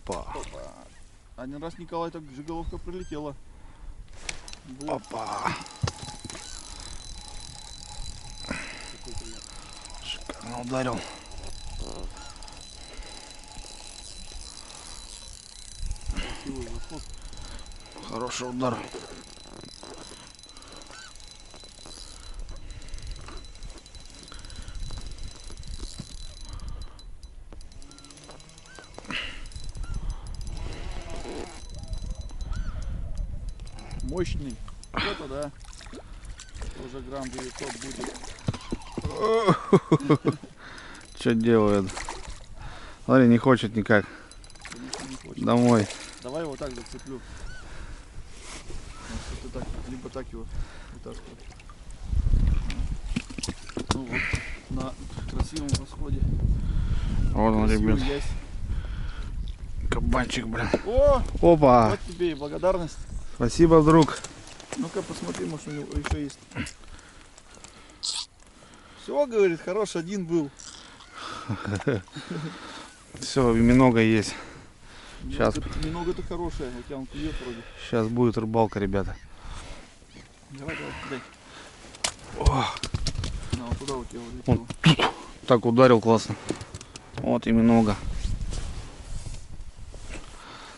Опа. Опа. Один раз Николай так жиголовка прилетела. Опа. Шикарно ударил. Красивый заход. Хороший удар. Мощный. Это да. Уже грамм 900 будет. Что делает? Смотри, не хочет никак. Конечно, не хочет. Домой. Давай его так зацеплю. Может, ты так, либо так его вытаскивай. Ну вот, на красивом расходе. Вот он, Красивый ребят. есть. Кабанчик, блин. О! Опа. Вот тебе и благодарность. Спасибо, друг. Ну-ка посмотри, может у него еще есть. Все, говорит, хорош, один был. Все, много есть. Сейчас. Немного-то хорошее, у тебя он клюет вроде. Сейчас будет рыбалка, ребята. Давай, кидай. О, На, вот туда у тебя улетело. он так ударил классно. Вот и много.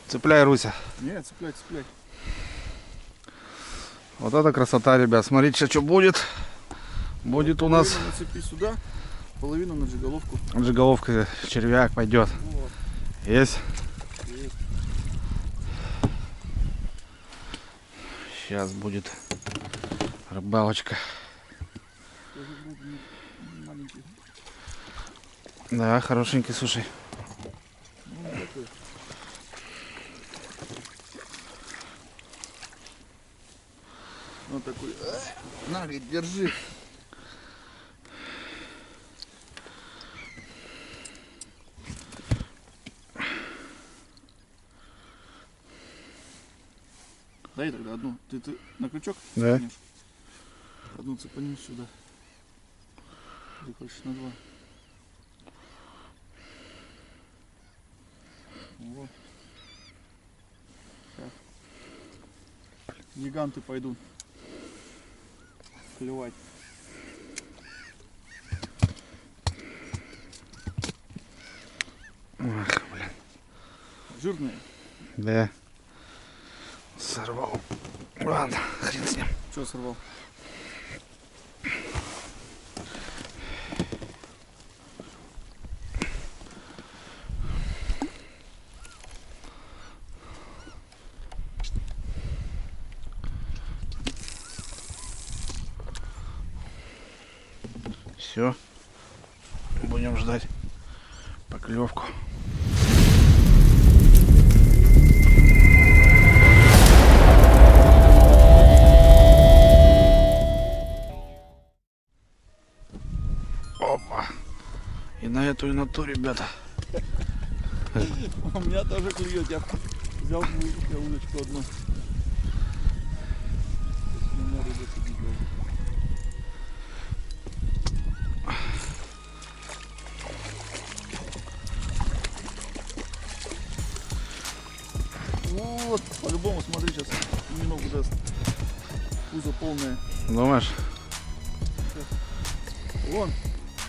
Цепляй, Руся. Не, цепляй, цепляй. Вот это красота, ребят. Смотрите, сейчас что будет. Будет у нас Половину нацепи сюда, половину на джиголовку. джиголовка, червяк пойдет. Вот. Есть. Есть. Сейчас будет рыбалочка. Тоже будет маленький. Да, хорошенький, слушай. Ну, такой. Вот такой. На, говорит, держи. Дай тогда одну. Ты на крючок? Да. Цепанешь? Одну цепанешь сюда. Или хочешь на два? Вот. Так. Гиганты пойдут клевать. Ах, блин. Жирные. Да. Сорвал. Ладно, хрен с ним. Что сорвал? Все. Будем ждать поклевку. Опа. И на эту, и на ту, ребята. У меня тоже клюет. Я взял удочку одну. Вот, по-любому, смотри, сейчас немного даст. Пузо полное. Думаешь? Вон,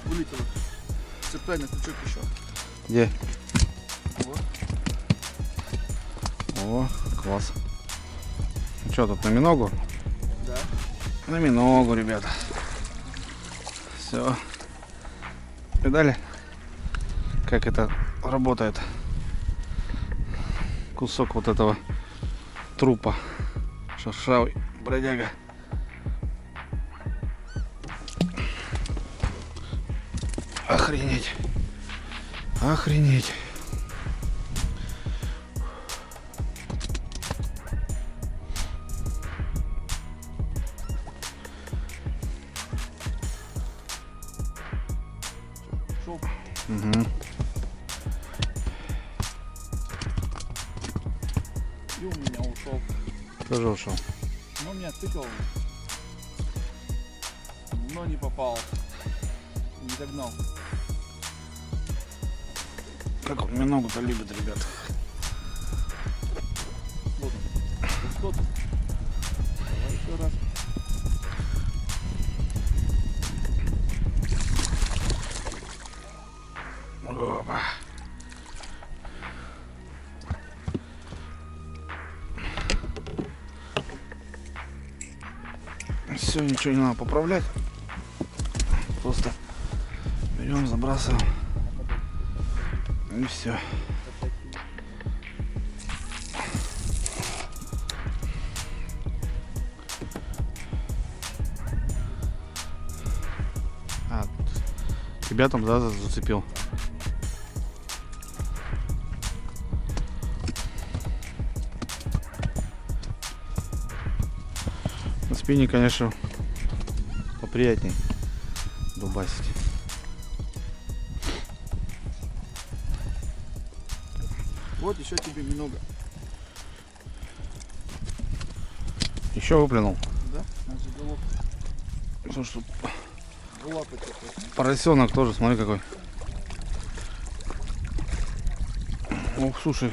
вылетело. Цепляй на крючок еще. Где? Вот. О, класс. Что тут, на миногу? Да. На миногу, ребята. Все. Видали, как это работает? Кусок вот этого трупа. Шершавый бродяга. Охренеть. Охренеть. Шел. Угу. И у меня ушел. Тоже ушел. Но меня тыкал. Но не попал. Не догнал. Как он миногу-то любит, ребят. что тут? Давай еще раз. Опа. Все, ничего не надо поправлять. Просто берем, забрасываем. И все. Тебя там, да, зацепил? На спине, конечно, поприятней дубасить. Вот еще тебе немного. Еще выплюнул. Да? На заголовок. Слушай, тут Лапы такой. поросенок тоже, смотри какой. Ох, слушай.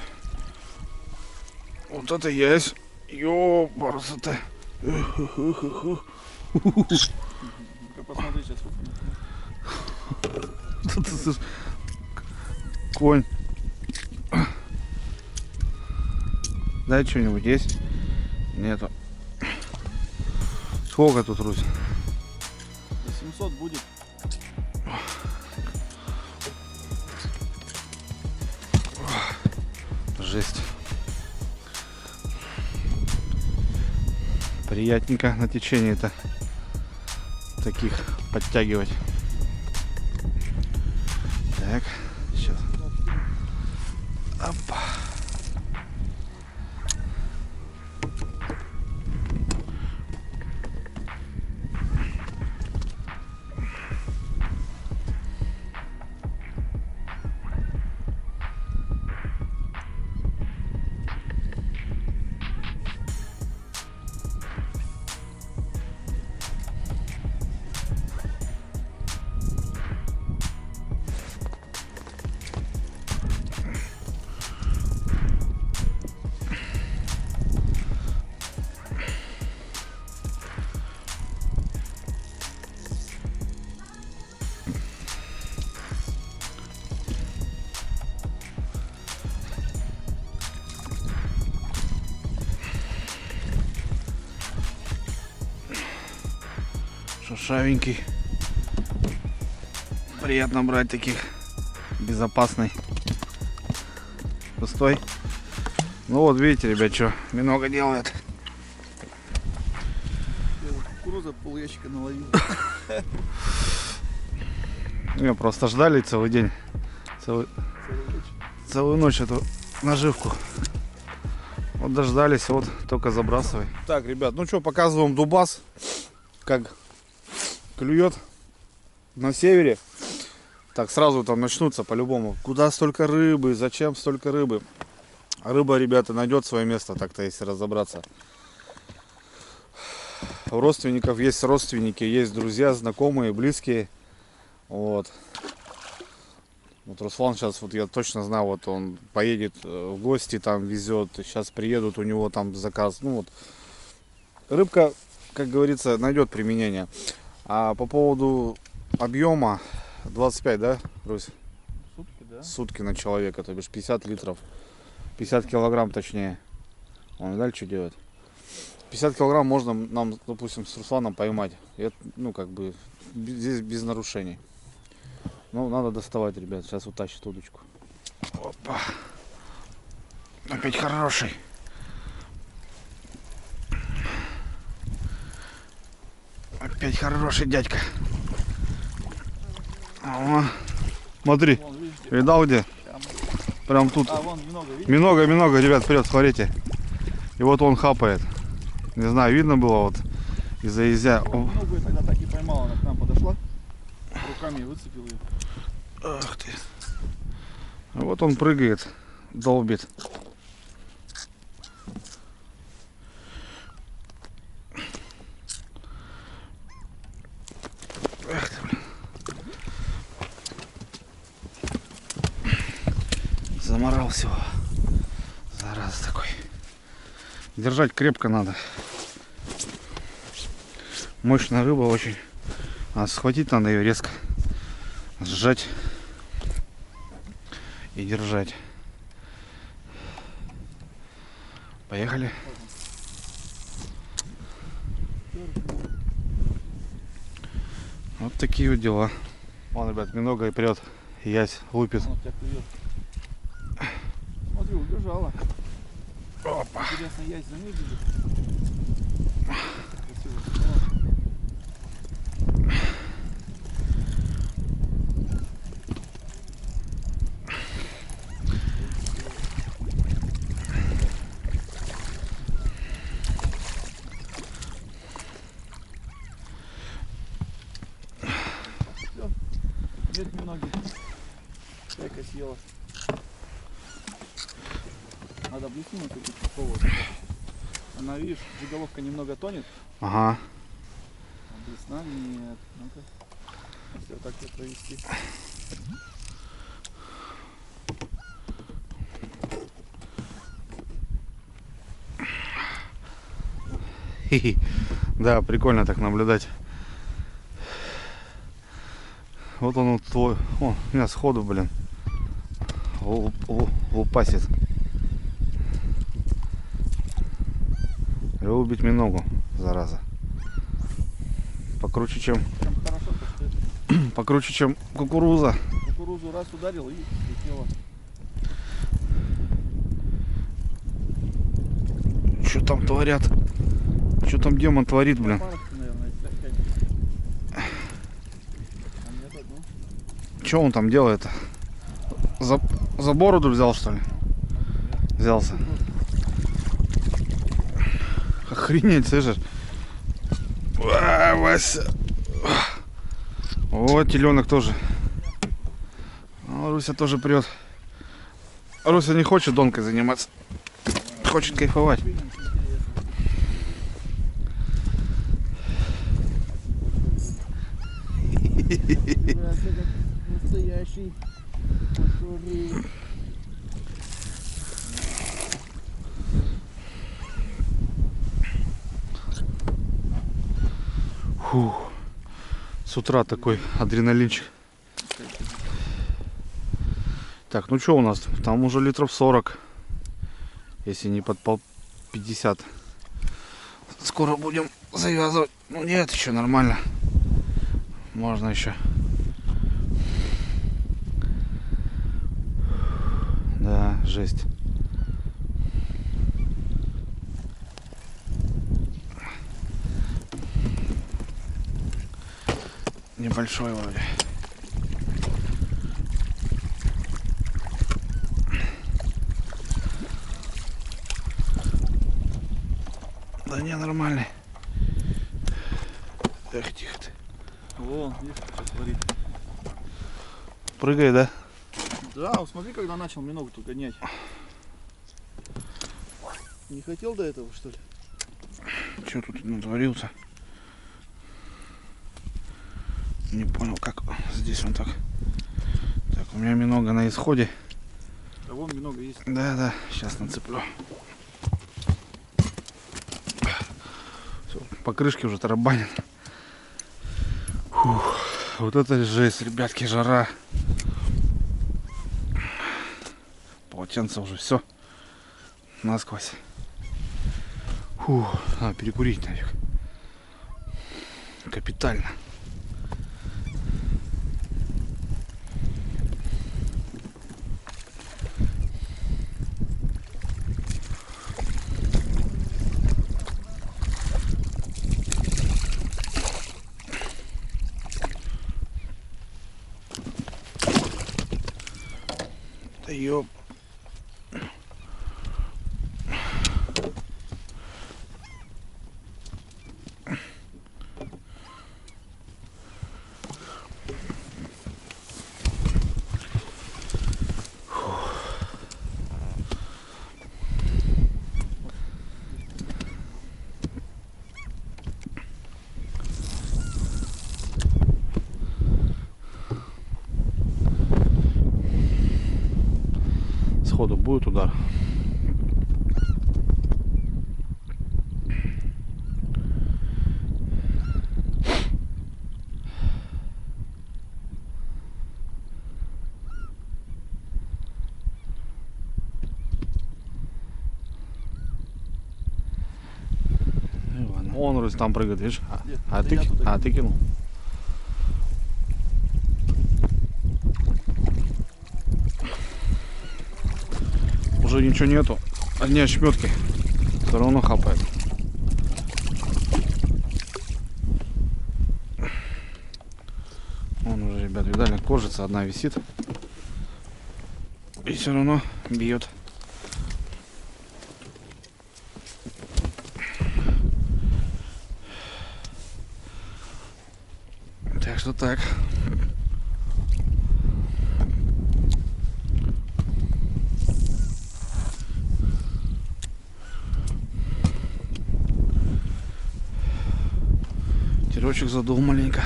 Вот это есть. Ёпарасоте. Ну-ка посмотри сейчас. Конь. Дай что-нибудь есть? Нету. Сколько тут, Русь? До 700 будет. Жесть. Приятненько на течении-то таких подтягивать. Так, сейчас. Опа. Шершавенький. Приятно брать таких. Безопасный. Пустой. Ну вот видите, ребят, что много делает. Кукуруза пол ящика наловил. Мы просто ждали целый день. Целую ночь эту наживку. Вот дождались, вот только забрасывай. Так, ребят, ну что, показываем дубас. Как клюет на севере. Так, сразу там начнутся по-любому. Куда столько рыбы, зачем столько рыбы? Рыба, ребята, найдет свое место, так-то, если разобраться. У родственников есть родственники, есть друзья, знакомые, близкие. Вот. Вот Руслан сейчас, вот я точно знаю, вот он поедет в гости, там везет. Сейчас приедут, у него там заказ. Ну вот. Рыбка, как говорится, найдет применение. А по поводу объема 25, да, Русь? Сутки, да? Сутки на человека, то бишь 50 литров. 50 килограмм точнее. Он дальше что делает? 50 килограмм можно нам, допустим, с Русланом поймать. Это, ну, как бы, здесь без нарушений. Ну, надо доставать, ребят. Сейчас утащит удочку. Опа. Опять хороший. Опять хороший дядька. О, смотри. Вон, видите? Видал где? Прям тут. А, вон много, видите? Много, ребят, вперед, смотрите. И вот он хапает. Не знаю, видно было вот из-за изя. Много я тогда так и поймала, она к нам подошла. Руками выцепил ее. Ах ты. Вот он прыгает, долбит. Эх ты, блин. Заморал всего. Зараза такой. Держать крепко надо. Мощная рыба очень. А схватить надо ее резко. Сжать. И держать. Поехали. Вот такие вот дела. Вон, ребят, минога и прет. Ясь лупит. Вот тебя клюет. Смотри, убежала. Опа. Интересно, ясь за ней бежит. Красиво сыграла. Всё. Нет миноги. Чайка съела. Надо блесну купить такого. Она, видишь, заголовка немного тонет, Ага. а блесна нет. Ну-ка, если вот так ее провести. Хи-хи. Да, прикольно так наблюдать. Вот он вот твой. О, у меня сходу, блин. Лупасит. Убить миногу, зараза. Покруче, чем Прям хорошо так стоит. покруче, чем кукуруза. Кукурузу раз ударил и слетела. Что там творят? Что там демон творит, блин? Парочку, наверное, опять. А нет, одну. Что он там делает? За бороду взял, что ли? Взялся. Охренеть, слышишь? Вася. Вот теленок тоже. О, Руся тоже прет. Руся не хочет донкой заниматься. Хочет кайфовать. Настоящий. Фух. С утра такой адреналинчик. Так, ну что у нас? Там уже литров 40. Если не под 50. Скоро будем завязывать. Ну нет, еще нормально. Можно еще. Да, жесть. Небольшой вроде. Да не, нормальный. Эх, тихо ты. Вон, видишь, что творит. Прыгай, да? Да, вот смотри, когда начал миногу тут гонять. Не хотел до этого, что ли? Что тут натворился? Не понял, как здесь он так. Так, у меня минога на исходе. А вон минога есть. Да, сейчас нацеплю. Всё, по крышке уже тарабанит. Фух, вот это жесть, ребятки, жара. Полотенце уже все насквозь. Фух, надо перекурить нафиг. Капитально. Да ёп. Сходу будет удар. Он вроде там прыгает, видишь? Где? А Да ты, я туда ты кинул. Уже ничего нету. Одни ошметки. Все равно хапает. Вон уже, ребят, видали, кожица одна висит. И все равно бьет. Так что так. Терочек задул маленько.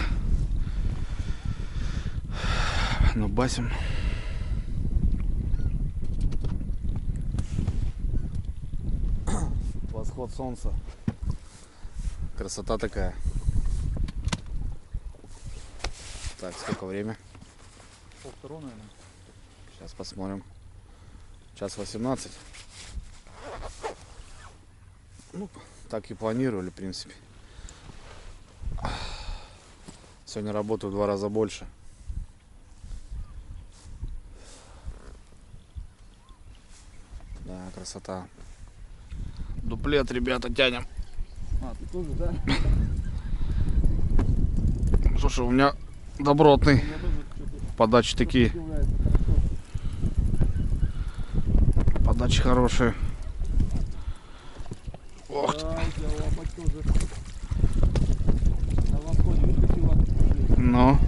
Но басим. Восход солнца. Красота такая. Так, сколько время? 1:30, наверное. Сейчас посмотрим. Час 18. Ну, так и планировали, в принципе. Сегодня работаю в 2 раза больше. Да, красота. Дуплет, ребята, тянем. А, ты тоже, да? Слушай, у меня добротный. У меня тоже что-то Подачи такие. сопротивляется, хорошо. Подачи хорошие. Ох ты. Да, у тебя лапоть тоже. На восходе, видишь, какие лапки? Ну.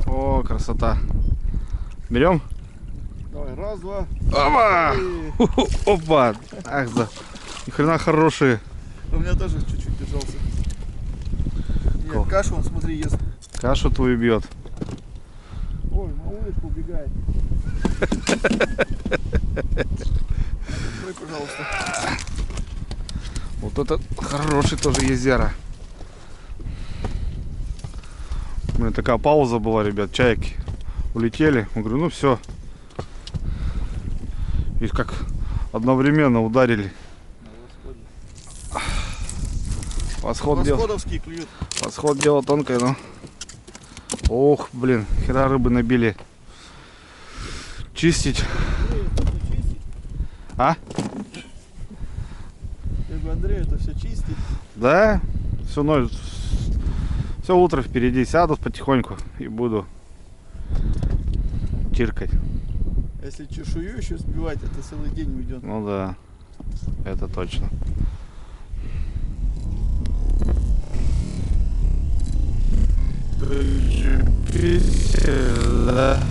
О, красота. Берем? Давай, раз, два. Опа! И Опа! Ах да. Ни хрена хорошие. у меня тоже чуть-чуть держался. Нет, Ко. кашу он, смотри, ест. Кашу твою бьет. Ой, на улицу убегает. Открой, пожалуйста. Вот это хороший тоже езера. У меня такая пауза была, ребят. Чайки улетели. Я говорю, ну все. Их как одновременно ударили. На восходе. Восход дело. Восходовский клюет. Восход дело тонкое, но. Ох, блин, хера рыбы набили. Чистить. А? Я говорю, Андрей, это все чистить. Да? Всю ночь. Все утро впереди. Сяду потихоньку и буду чиркать. Если чешую еще сбивать, это целый день уйдет. Ну да, это точно. Да.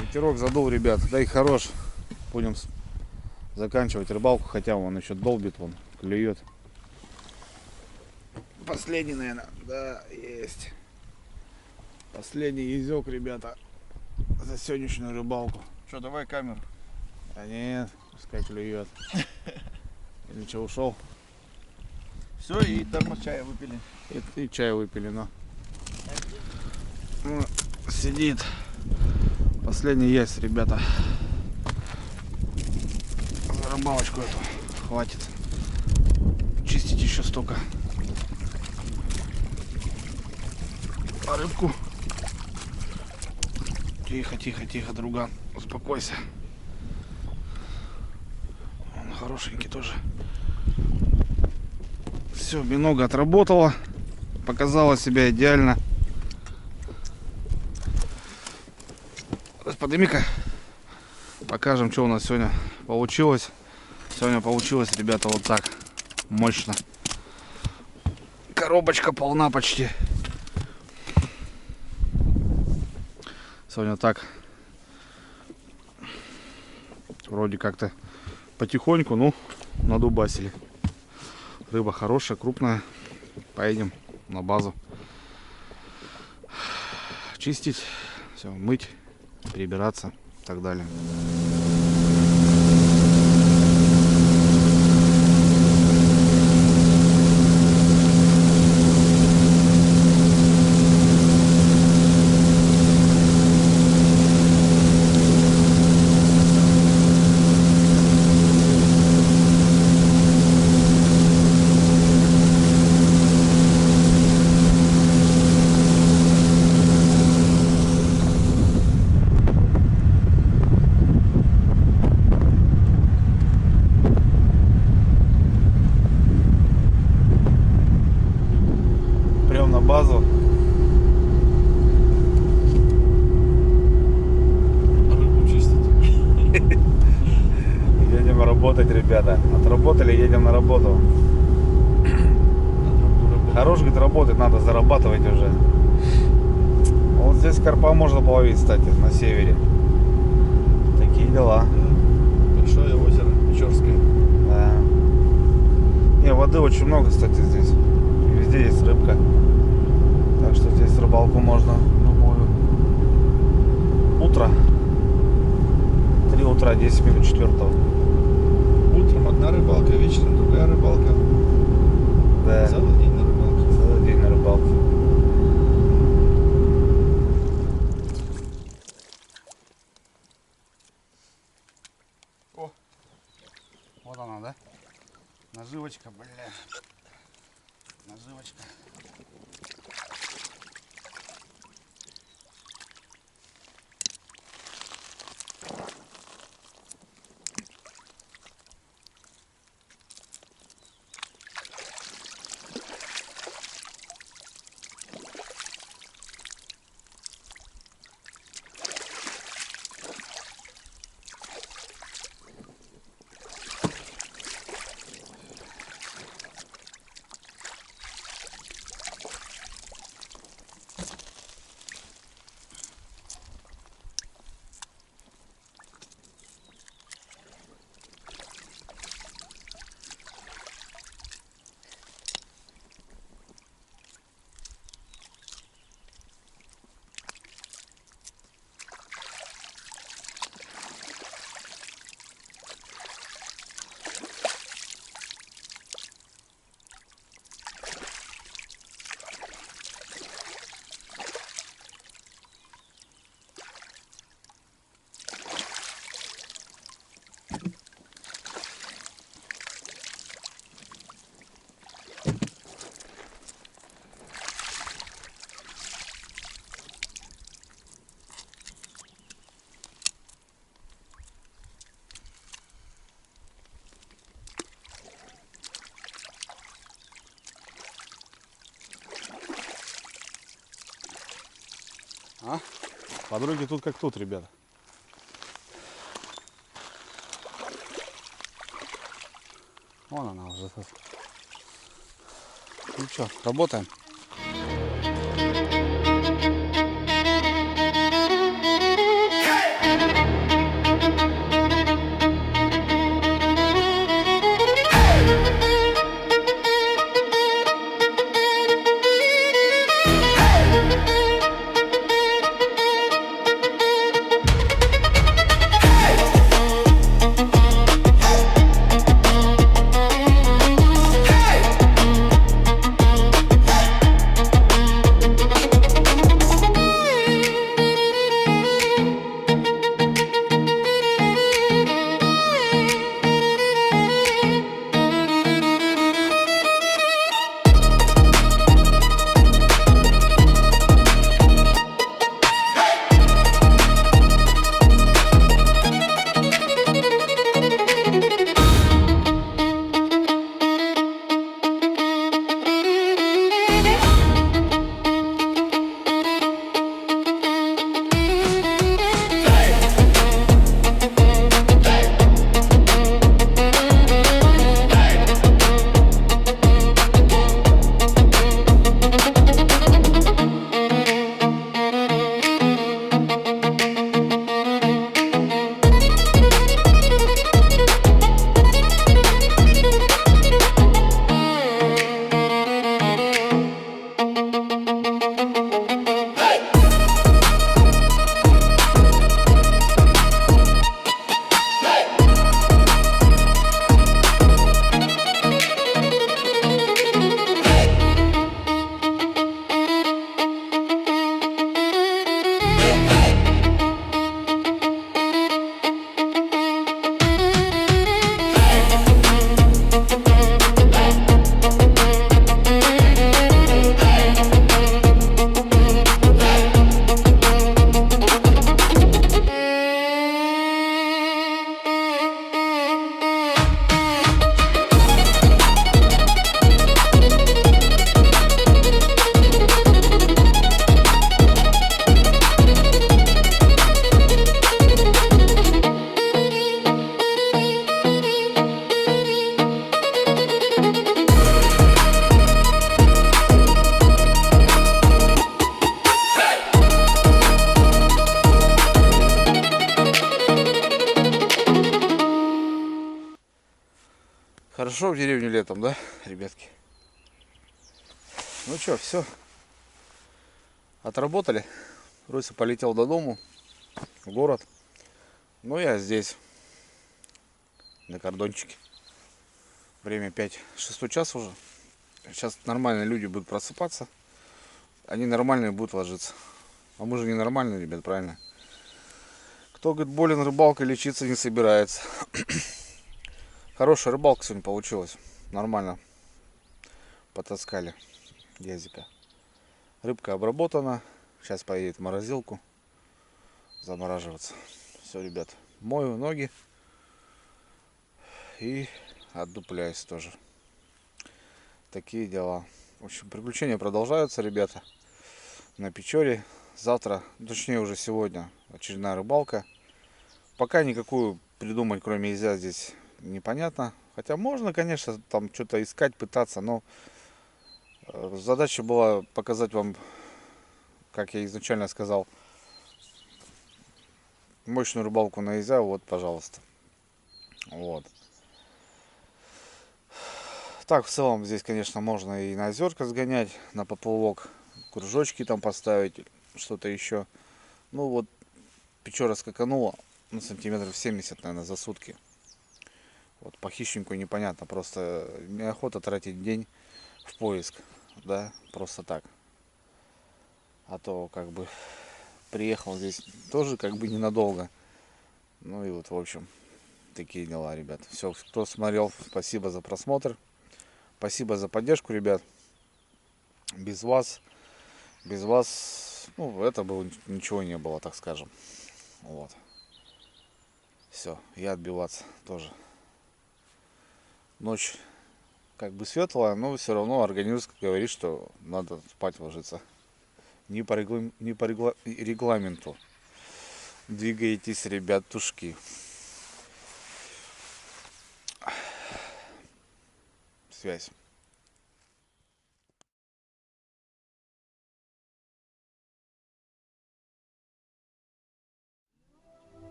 Ветерок задул, ребят. Да и хорош. Будем заканчивать рыбалку, хотя он еще долбит, он клюет. Последний, наверное. Да, есть. Последний езек, ребята, за сегодняшнюю рыбалку. Что, давай камеру. А нет, пускай клюет. Или что, ушел? Все, и термос чая выпили. И чай выпили, но. Ну, сидит. Последний есть, ребята. За рыбалочку эту хватит. Чистить еще столько. А рыбку. Тихо, тихо, тихо, друган. Успокойся. Он хорошенький тоже. Все, минога отработала. Показала себя идеально. Подними-ка. Покажем, что у нас сегодня получилось. Сегодня получилось, ребята, вот так. Мощно. Коробочка полна почти. Сегодня так. Вроде как-то потихоньку, ну, надубасили. Рыба хорошая, крупная. Поедем на базу. Чистить, все, мыть, перебираться и так далее. работать, ребята. Отработали, едем на работу. Хорош, говорит, работать, надо зарабатывать уже. Вот здесь карпа можно половить, кстати, на севере. Такие дела. Большое озеро Печорское. Да. Не, воды очень много, кстати, здесь. И везде есть рыбка. Так что здесь рыбалку можно любую. Утро. 3 утра, 10 минут 4-го. Утром одна рыбалка, вечером другая рыбалка. Да. Целый день на рыбалке. Целый день на рыбалке. О, вот она, да? Наживочка, бля. Наживочка. А? Подруги тут как тут, ребята. Вон она уже. Ну что, работаем? Хорошо в деревню летом, да, ребятки? Ну что, все. Отработали. Руся полетел до дому, в город. Ну, я здесь, на кордончике. Время 5-6 час уже. Сейчас нормальные люди будут просыпаться. Они нормальные будут ложиться. А мы же не нормальные, ребят, правильно? Кто, говорит, болен рыбалкой, лечиться не собирается. Хорошая рыбалка сегодня получилась. Нормально потаскали язика. Рыбка обработана. Сейчас поедет в морозилку замораживаться. Все, ребят, мою ноги и отдупляюсь тоже. Такие дела. В общем, приключения продолжаются, ребята. На Печоре. Завтра, точнее уже сегодня, очередная рыбалка. Пока никакую придумать, кроме езя, здесь непонятно. Хотя можно, конечно, там что-то искать, пытаться, но задача была показать вам, как я изначально сказал, мощную рыбалку на езя. Вот, пожалуйста. Вот. Так, в целом, здесь, конечно, можно и на озерка сгонять, на поплавок, кружочки там поставить, что-то еще. Ну вот, Печора скаканула, ну, сантиметров 70, наверное, за сутки. Вот, по хищнику непонятно, просто неохота тратить день в поиск, да, просто так. А то, как бы, приехал здесь тоже, как бы, ненадолго. Ну и вот, в общем, такие дела, ребят. Все, кто смотрел, спасибо за просмотр. Спасибо за поддержку, ребят. Без вас, ну, это бы ничего не было, так скажем. Вот. Все, я отбиваться тоже. Ночь как бы светлая, но все равно организм говорит, что надо спать ложиться. Не по регламенту. Двигаетесь, ребятушки. Связь.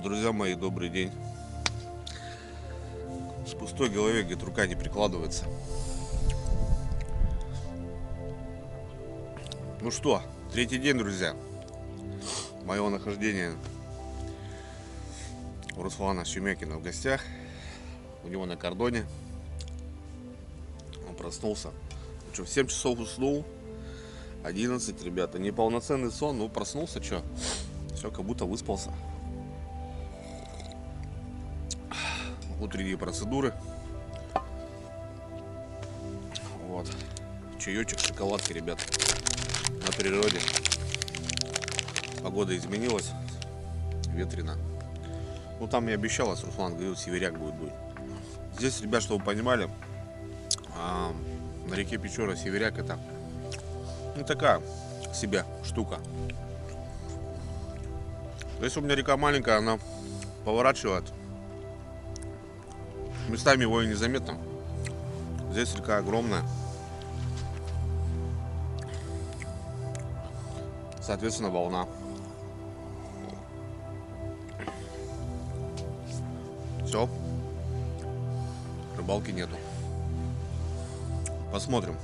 Друзья мои, добрый день. С пустой голове, где рука не прикладывается. Ну что, третий день, друзья, моего нахождения у Руслана Шемякина в гостях. У него на кордоне. Он проснулся. Что, в 7 часов уснул. 11, ребята. Неполноценный сон, но проснулся, что? Все, как будто выспался. Утренние процедуры. Вот. Чаечек, шоколадки, ребят. На природе. Погода изменилась. Ветрено. Ну там я обещалось, Руслан говорил, северяк будет дуть. Здесь, ребят, чтобы вы понимали, на реке Печора северяк это, ну, такая себе штука. Если у меня река маленькая, она поворачивает. Местами его и незаметно. Здесь река огромная. Соответственно, волна. Все. Рыбалки нету. Посмотрим.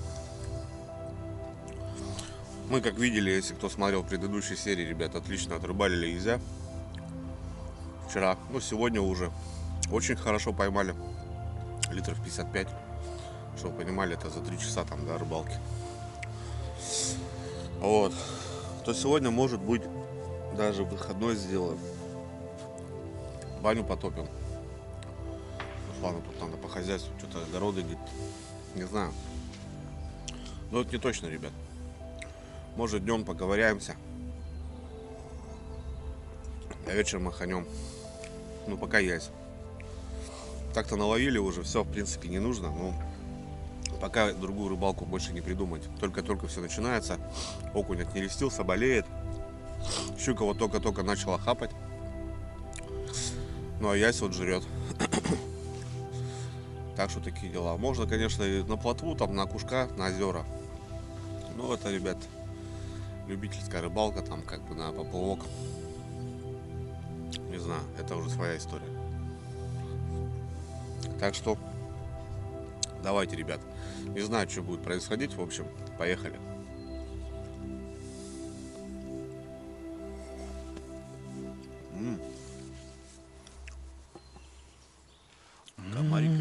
Мы, как видели, если кто смотрел предыдущие серии, ребят, отлично отрыбалили езя. Вчера, ну сегодня уже Очень хорошо поймали. Литров 55. Чтобы вы понимали, это за 3 часа там до рыбалки. Вот. То сегодня, может быть, даже выходной сделаем. Баню потопим. Руслану тут надо по хозяйству, что-то огороды где-то. Не знаю. Но это не точно, ребят. Может, днем поговоряемся. А вечером маханем. Ну, пока есть. Так-то наловили уже, все, в принципе, не нужно. Но пока другую рыбалку больше не придумать. Только-только все начинается. Окунь отнерестился, болеет. Щука вот только-только начала хапать. Ну, а ясь вот жрет. Так что такие дела. Можно, конечно, и на плотву, там, на окушка, на озера. Ну, это, ребят, любительская рыбалка, там, как бы на поплавок. Не знаю, это уже своя история. Так что, давайте, ребят. Не знаю, что будет происходить. В общем, поехали. Комарики.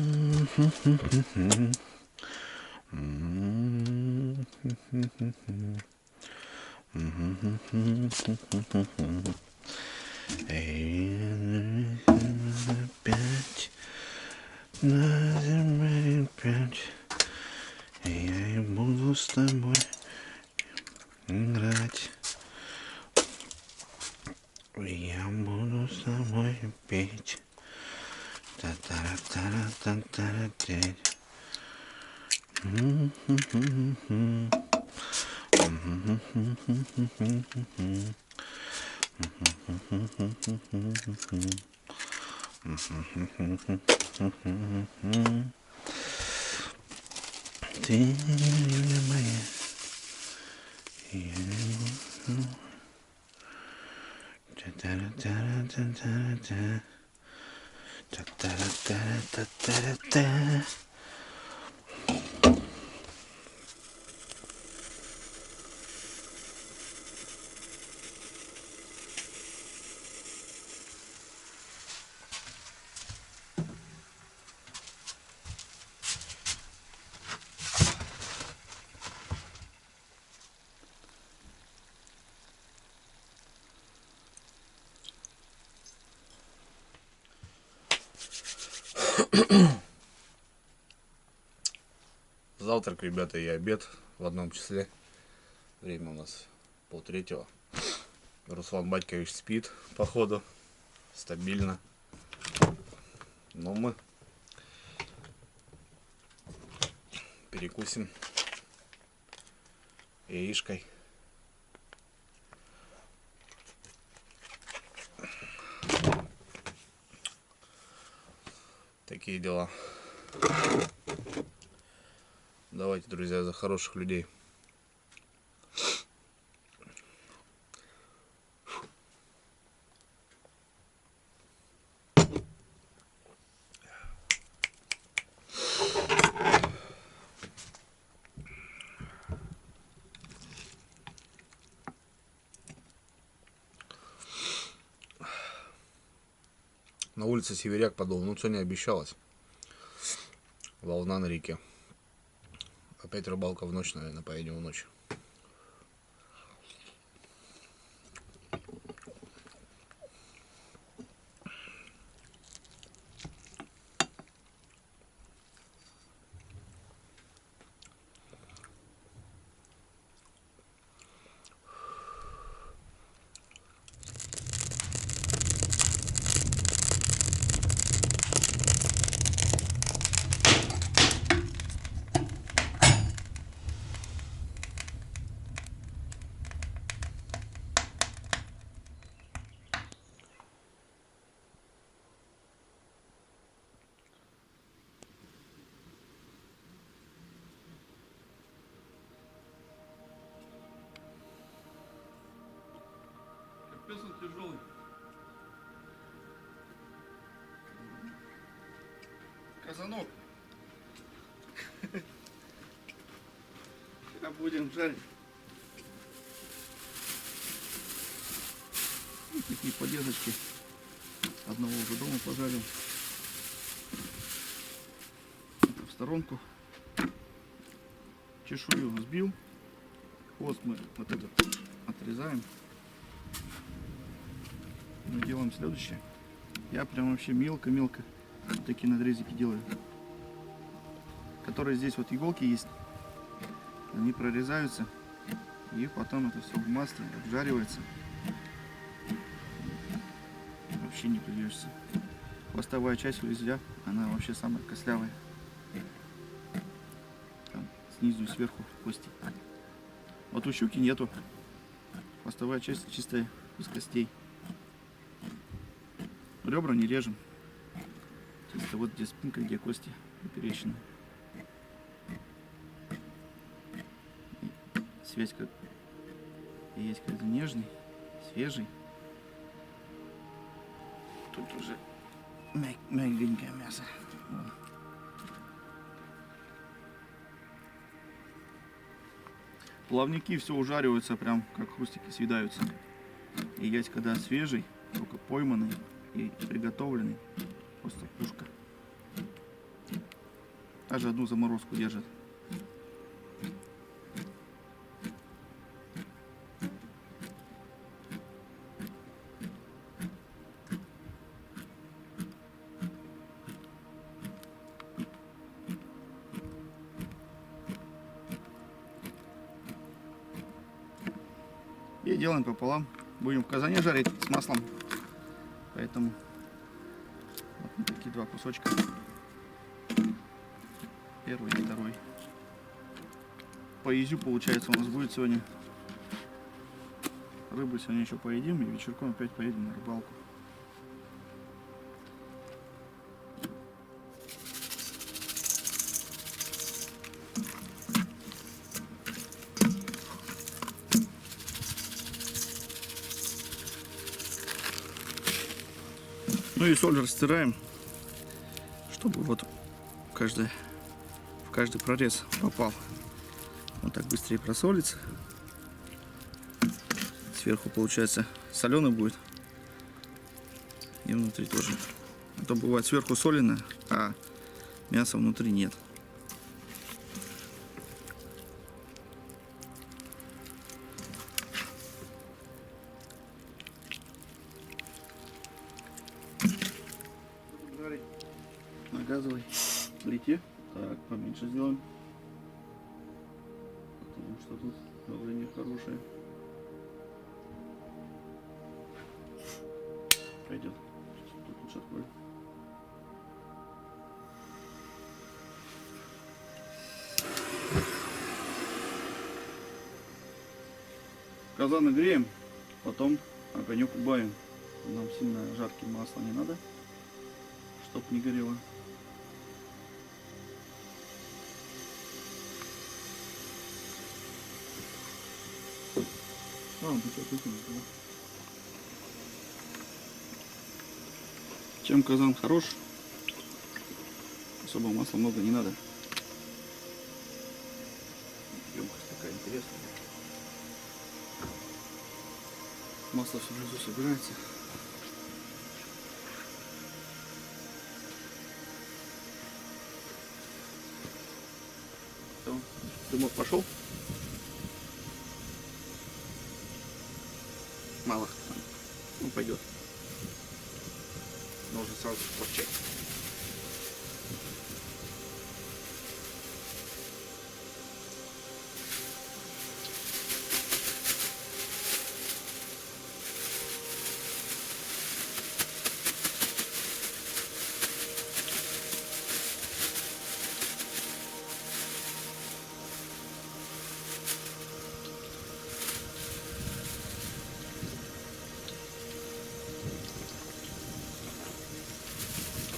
Опять я буду с тобой играть. Я буду с тобой петь. Та-та-ра-та-ра-та-та-ра-тей. Ты моя. Та-та-ра-та-ра-та-та-ра-та. Та-та-ра-та-ра-та-та-ра-та. Завтрак, ребята, и обед в одном числе. Время у нас 2:30. Руслан Батькович спит, походу, стабильно. Но мы перекусим яишкой. Такие дела. Давайте, друзья, за хороших людей. На улице северяк подул, ну сегодня обещалось. Волна на реке. Опять рыбалка в ночь, наверное, поедем в ночь. Капец он тяжелый. Казанок. Сейчас будем жарить. Вот такие поделочки. Одного уже дома пожарил. сторонку. Чешую сбил. Хвост мы вот этот отрезаем. Мы делаем следующее. Я прям вообще мелко-мелко вот такие надрезики делаю. Которые здесь вот иголки есть. Они прорезаются. И потом это все в масле обжаривается. Вообще не придешься. Хвостовая часть везде, она вообще самая костлявая. Там снизу и сверху кости. Вот у щуки нету. Хвостовая часть чистая, без костей. Ребра не режем. Чисто вот где спинка, где кости поперечные. Связь как есть какой-то нежный, свежий. Тут уже мягенькое мясо. Вот. Плавники все ужариваются, прям как хрустики съедаются. И есть когда свежий, только пойманный и приготовленный, просто пушка. Даже одну заморозку держит. И делаем пополам. Будем в казане жарить с маслом. Поэтому вот такие два кусочка. Первый и второй. По изю получается у нас будет сегодня. Рыбу сегодня еще поедим и вечерком опять поедем на рыбалку. Ну и соль растираем, чтобы вот в каждый прорез попал. Он так быстрее просолится. Сверху получается соленый будет. И внутри тоже. А то бывает сверху соленое, а мяса внутри нет. На газовой плите. Так, поменьше сделаем. Потому что тут давление хорошее. Пойдет. Тут лучше открою. Казан нагреем, потом огонек убавим. Нам сильно жарким масло не надо, чтоб не горело. Чем казан хорош, особо масла много не надо. Емкость такая интересная. Масло все внизу собирается. Все, дымок пошел. Мало. Ну, пойдет. Нужно сразу порчать.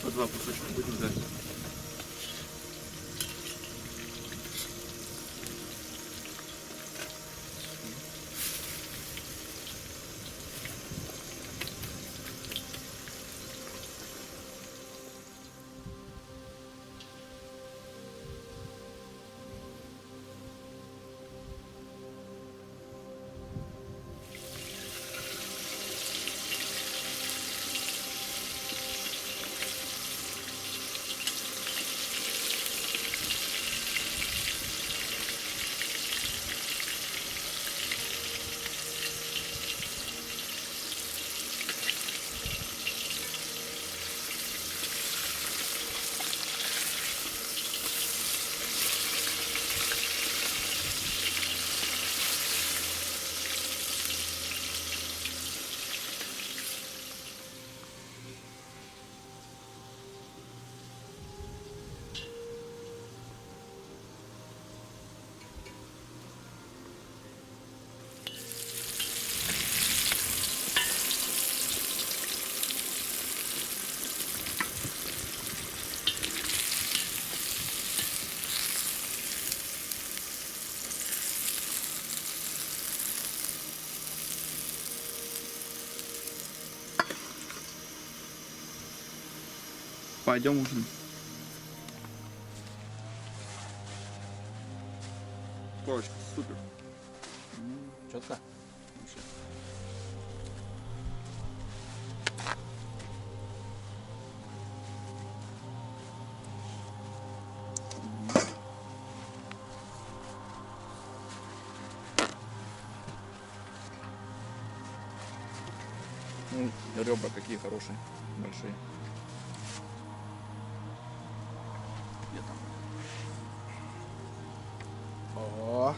По два кусочка будем жарить. Пойдем ужинать. Корочка, супер. Четко. Вообще. Ребра какие хорошие, большие. Где там? О.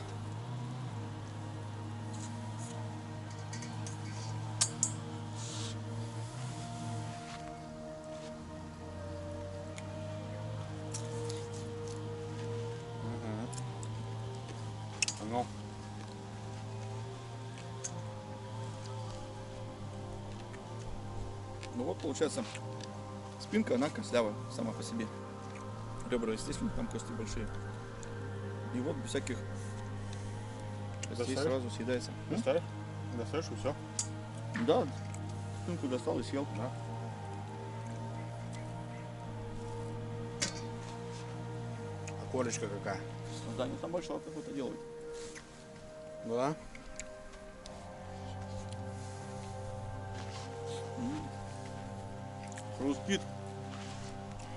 Ну. Ну вот получается, спинка, она костлявая сама по себе. Ребра, естественно, там кости большие. И вот без всяких костей Достаешь? сразу съедается. Достаешь? Достаешь и все. Да, спинку достал и съел. Да. А корочка какая? Да, они там большого какой-то делают. Да. Хрустит.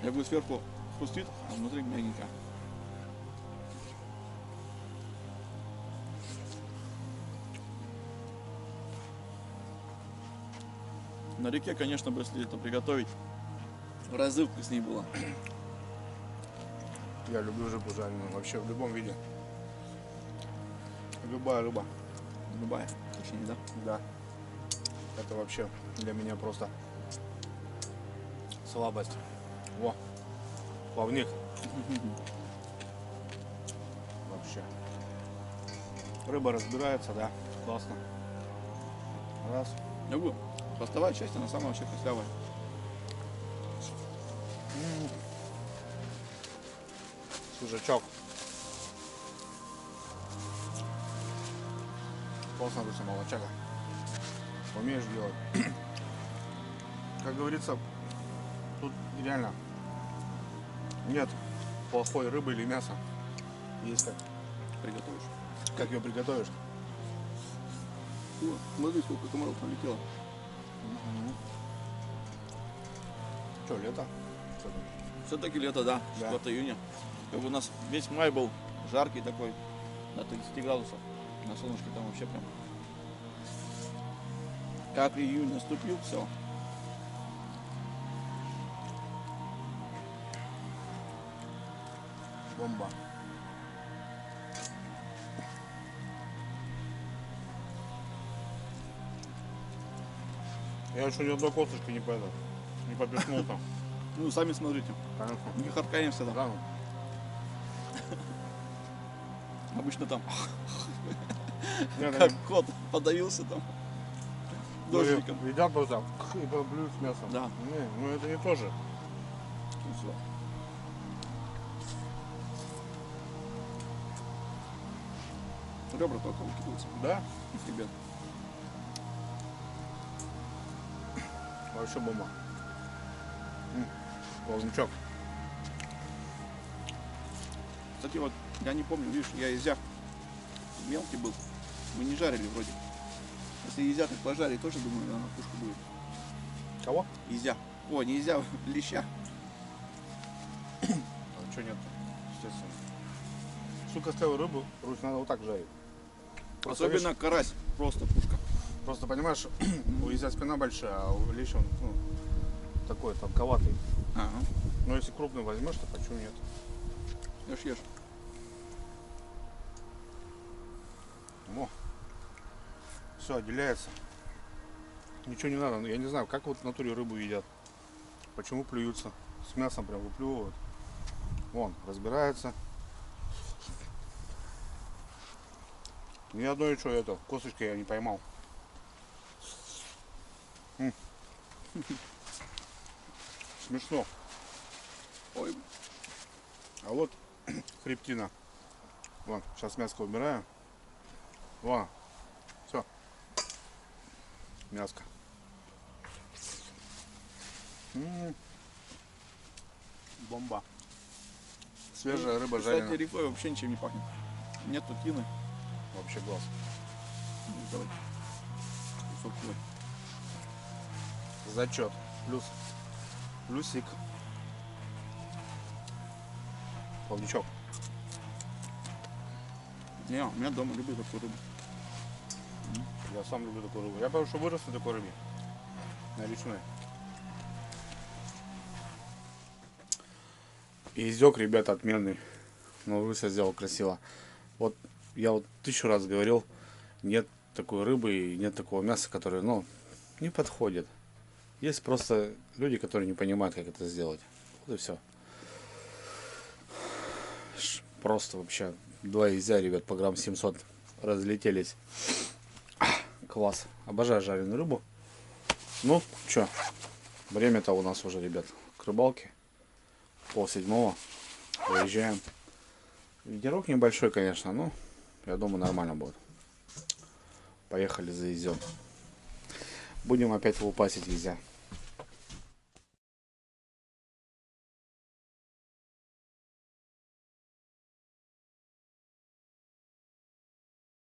Я говорю, сверху хрустит, а внутри мягенько. На реке, конечно, бы, если это приготовить, в разы вкуснее было. Я люблю рыбу жареную вообще в любом виде. Любая рыба. Любая, точнее, да? Да. Это вообще для меня просто слабость. Во. Плавник. Вообще. Рыба разбирается, да. Классно. Раз. Я говорю, хвостовая часть, она самая вообще костлявая. Сужачок. Классно, ты молочага. Умеешь делать. Как говорится, тут реально нет плохой рыбы или мяса. Есть Приготовишь. как ее приготовишь. О, смотри, сколько комаров полетело. Что, лето? Что там? Все-таки лето, да, Да. 4 июня. Как бы у нас весь май был жаркий такой, до 30 градусов. На солнышке там вообще прям. Как июнь наступил, все. Бомба. Я еще ни одной косточки не поедал. Не поперхнул там. Ну, сами смотрите. Конечно. Не харкаемся там. Да, ну. Обычно там, Нет, как кот, подавился там. Дождиком. едят просто и блюд с мясом. Да. Не, ну это не то же. Ну, всё. Ребра только выкидываются. Да? Ребят. Вообще бомба. Плавничок. Кстати, вот я не помню, видишь, я изя мелкий был. Мы не жарили вроде. Если изя так пожарить, тоже думаю, она пушка будет. Кого? Изя. О, не изя, леща. А что нет? Естественно. Всю костявую рыбу, Русь, надо вот так жарить. Просто, Особенно карась. Просто пушка. просто понимаешь, у изя спина большая, а у леща он такой тонковатый. Ага. Но если крупный возьмешь, то почему нет? Ешь. О, все отделяется. Ничего не надо. Я не знаю, как вот в натуре рыбу едят. Почему плюются? С мясом прям выплевывают. Вон, разбирается. Ни одной что это, косточки я не поймал. Смешно. Ой, А вот хребтина. Вон, сейчас мяско убираю. Вон. Все. Мяско. Бомба. Свежая рыба Кстати, жареная. рекой вообще ничем не пахнет. Нету тины. Вообще класс. Ну, давай. Кусок твой. Зачет. Плюс. Плюсик. Плавничок. Не, у меня дома любят такую рыбу. Я сам люблю такую рыбу. Я потому что вырос на такой рыбе. На речной. И изёк, ребята, отменный. Но Руся сделал красиво. Вот я вот 1000 раз говорил, нет такой рыбы и нет такого мяса, которое, ну, не подходит. Есть просто люди, которые не понимают, как это сделать. Вот и все. Просто вообще 2 изя, ребят, по грамм 700 разлетелись. Класс. Обожаю жареную рыбу. Ну, чё, время-то у нас уже, ребят, к рыбалке. 6:30. Выезжаем. Ветерок небольшой, конечно, но я думаю, нормально будет. Поехали за изем. Будем опять лупасить изя.